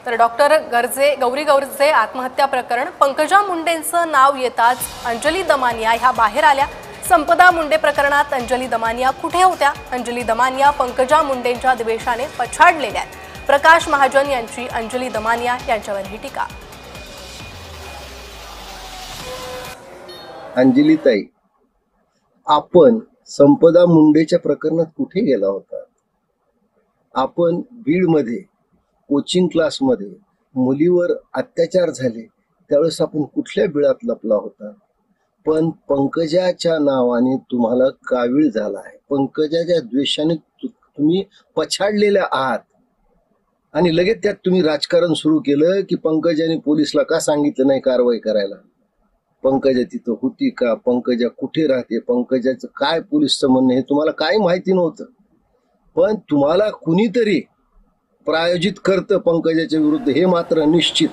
तर डॉक्टर गौरी गर्जे आत्महत्या प्रकरण पंकजा मुंडेंचं नाव येताच अंजली दमानिया ह्या बाहेर आल्या। संपदा मुंडे प्रकरणात अंजली दमानिया कुठे होत्या? अंजली दमानिया पंकजा मुंडेंच्या द्वेषाने पछाडलेल्या आहेत। प्रकाश महाजन यांची अंजली दमानिया यांच्यावर ही टीका। अंजली ताई, आपण संपदा मुंडेच्या प्रकरणात कुठे गेला होता? आपण बीडमध्ये कोचिंग क्लासमध्ये मुलीवर अत्याचार झाले त्यावेळेस आपण कुठल्या बिळात लपला होता? पण पंकजाच्या नावाने तुम्हाला कावीळ झाला आहे, पंकजाच्या द्वेषाने तुम्ही पछाडलेल्या आहात आणि लगेच त्यात तुम्ही राजकारण सुरू केलं की पंकजाने पोलिसला का सांगितलं नाही कारवाई करायला? पंकजा तिथं होती का? पंकजा कुठे राहते? पंकजाचं काय पोलिसचं म्हणणं हे तुम्हाला काय माहिती नव्हतं, पण तुम्हाला कुणीतरी प्रायोजित करतं पंकजाच्या विरुद्ध हे मात्र निश्चित।